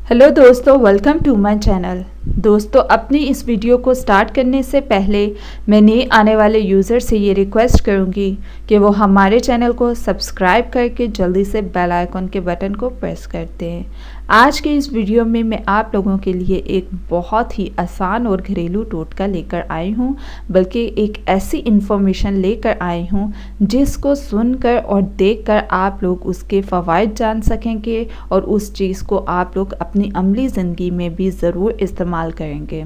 Hello दोस्तों, welcome to my channel. दोस्तों, अपनी इस वीडियो को स्टार्ट करने से पहले मैं नए आने वाले यूज़र से ये रिक्वेस्ट करूँगी कि वो हमारे चैनल को सब्सक्राइब करके जल्दी से बेल आइकन के बटन को प्रेस करते हैं। आज के इस वीडियो में मैं आप लोगों के लिए एक बहुत ही आसान और घरेलू टोटका लेकर आई हूँ, बल्कि एक ऐसी इन्फॉर्मेशन लेकर आई हूँ जिसको सुनकर और देखकर आप लोग उसके फ़वाइद जान सकेंगे और उस चीज़ को आप लोग अपनी अमली ज़िंदगी में भी ज़रूर इस्तेमाल करेंगे।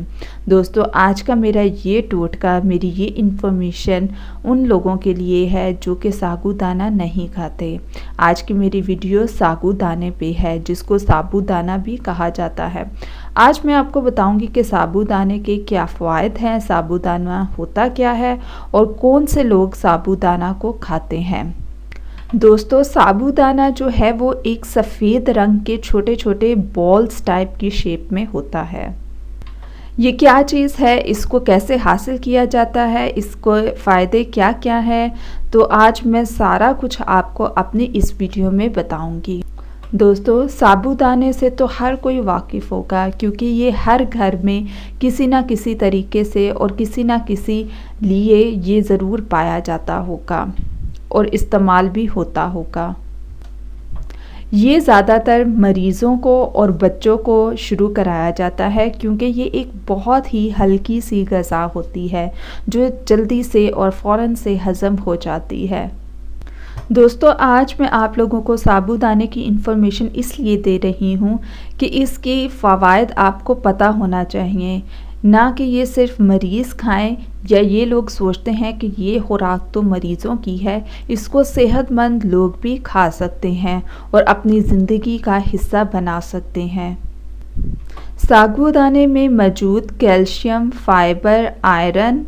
दोस्तों, आज का मेरा ये टोटका, मेरी ये इन्फॉर्मेशन उन लोगों के लिए है जो कि साबूदाना नहीं खाते। आज की मेरी वीडियो साबूदाने पे है, जिसको साबूदाना भी कहा जाता है। आज मैं आपको बताऊंगी कि साबूदाने के क्या फ़वाइद हैं, साबूदाना होता क्या है और कौन से लोग साबूदाना को खाते हैं। दोस्तों, साबूदाना जो है वो एक सफ़ेद रंग के छोटे छोटे बॉल्स टाइप की शेप में होता है। ये क्या चीज़ है, इसको कैसे हासिल किया जाता है, इसको फ़ायदे क्या क्या है, तो आज मैं सारा कुछ आपको अपनी इस वीडियो में बताऊंगी। दोस्तों, साबूदाने से तो हर कोई वाकिफ़ होगा, क्योंकि ये हर घर में किसी ना किसी तरीके से और किसी ना किसी लिए ये ज़रूर पाया जाता होगा और इस्तेमाल भी होता होगा। ये ज़्यादातर मरीज़ों को और बच्चों को शुरू कराया जाता है, क्योंकि ये एक बहुत ही हल्की सी ग़िज़ा होती है जो जल्दी से और फ़ौरन से हज़म हो जाती है। दोस्तों, आज मैं आप लोगों को साबूदाने की इन्फॉर्मेशन इसलिए दे रही हूँ कि इसके फ़वाइद आपको पता होना चाहिए, ना कि ये सिर्फ मरीज़ खाएं या ये लोग सोचते हैं कि ये खुराक तो मरीज़ों की है। इसको सेहतमंद लोग भी खा सकते हैं और अपनी ज़िंदगी का हिस्सा बना सकते हैं। साबूदाने में मौजूद कैल्शियम, फाइबर, आयरन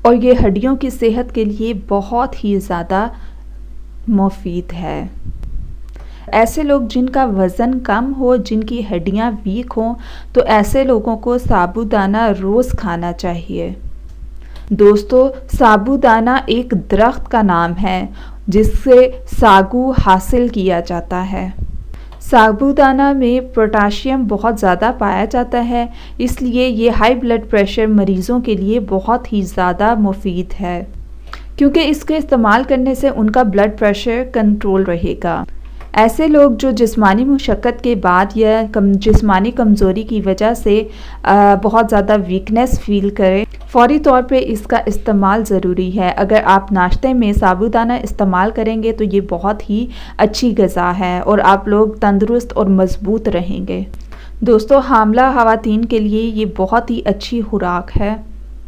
और ये हड्डियों की सेहत के लिए बहुत ही ज़्यादा मुफीद है। ऐसे लोग जिनका वज़न कम हो, जिनकी हड्डियां वीक हों, तो ऐसे लोगों को साबूदाना रोज़ खाना चाहिए। दोस्तों, साबूदाना एक दरख्त का नाम है जिससे सागू हासिल किया जाता है। साबूदाना में पोटाशियम बहुत ज़्यादा पाया जाता है, इसलिए ये हाई ब्लड प्रेशर मरीज़ों के लिए बहुत ही ज़्यादा मुफीद है, क्योंकि इसके इस्तेमाल करने से उनका ब्लड प्रेशर कंट्रोल रहेगा। ऐसे लोग जो जिस्मानी मुशक्क़त के बाद या जिस्मानी कमज़ोरी की वजह से बहुत ज़्यादा वीकनेस फ़ील करें, फ़ौरी तौर पे इसका इस्तेमाल ज़रूरी है। अगर आप नाश्ते में साबूदाना इस्तेमाल करेंगे तो ये बहुत ही अच्छी ग़िज़ा है और आप लोग तंदुरुस्त और मज़बूत रहेंगे। दोस्तों, हामला ख़वातीन के लिए ये बहुत ही अच्छी खुराक है,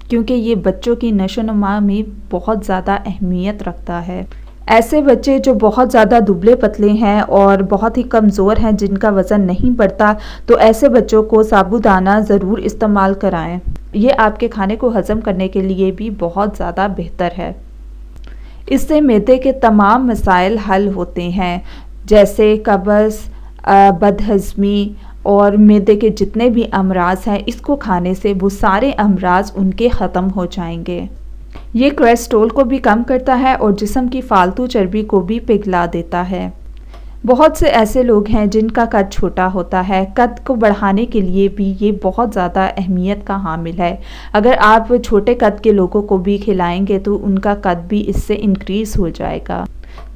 क्योंकि ये बच्चों की नशोनुमा में बहुत ज़्यादा अहमियत रखता है। ऐसे बच्चे जो बहुत ज़्यादा दुबले पतले हैं और बहुत ही कमज़ोर हैं, जिनका वज़न नहीं बढ़ता, तो ऐसे बच्चों को साबूदाना ज़रूर इस्तेमाल कराएं। ये आपके खाने को हज़म करने के लिए भी बहुत ज़्यादा बेहतर है। इससे मैदे के तमाम मसाइल हल होते हैं, जैसे कब्ज़, बदहज़मी और मैदे के जितने भी अमराज हैं, इसको खाने से वो सारे अमराज उनके ख़त्म हो जाएंगे। ये कोलेस्ट्रॉल को भी कम करता है और जिस्म की फालतू चर्बी को भी पिघला देता है। बहुत से ऐसे लोग हैं जिनका कद छोटा होता है, कद को बढ़ाने के लिए भी ये बहुत ज़्यादा अहमियत का हामिल है। अगर आप छोटे कद के लोगों को भी खिलाएंगे तो उनका कद भी इससे इंक्रीज़ हो जाएगा।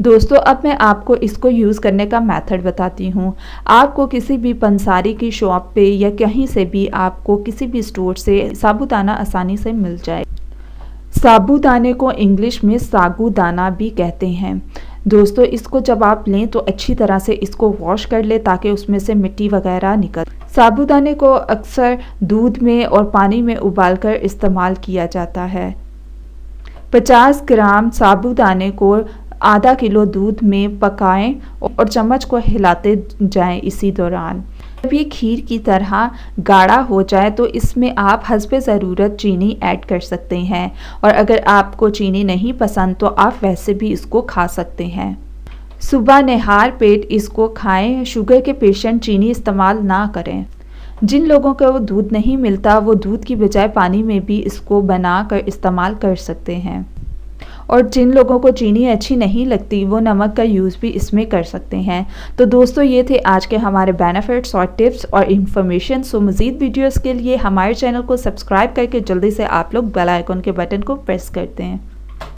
दोस्तों, अब मैं आपको इसको यूज़ करने का मेथड बताती हूँ। आपको किसी भी पंसारी की शॉप पे या कहीं से भी आपको किसी भी स्टोर से साबूदाना आसानी से मिल जाए। साबूदाने को इंग्लिश में सागूदाना भी कहते हैं। दोस्तों, इसको जब आप लें तो अच्छी तरह से इसको वॉश कर लें ताकि उसमें से मिट्टी वगैरह निकल। साबूदाने को अक्सर दूध में और पानी में उबालकर इस्तेमाल किया जाता है। 50 ग्राम साबूदाने को आधा किलो दूध में पकाएं और चम्मच को हिलाते जाएं इसी दौरान। जब ये खीर की तरह गाढ़ा हो जाए तो इसमें आप हस्बे ज़रूरत चीनी ऐड कर सकते हैं, और अगर आपको चीनी नहीं पसंद तो आप वैसे भी इसको खा सकते हैं। सुबह निहार पेट इसको खाएं। शुगर के पेशेंट चीनी इस्तेमाल ना करें। जिन लोगों को वो दूध नहीं मिलता, वो दूध की बजाय पानी में भी इसको बनाकर इस्तेमाल कर सकते हैं। और जिन लोगों को चीनी अच्छी नहीं लगती वो नमक का यूज़ भी इसमें कर सकते हैं। तो दोस्तों ये थे आज के हमारे बेनिफिट्स और टिप्स और इन्फॉर्मेशन। सो मज़ीद वीडियोस के लिए हमारे चैनल को सब्सक्राइब करके जल्दी से आप लोग बेल आइकन के बटन को प्रेस करते हैं।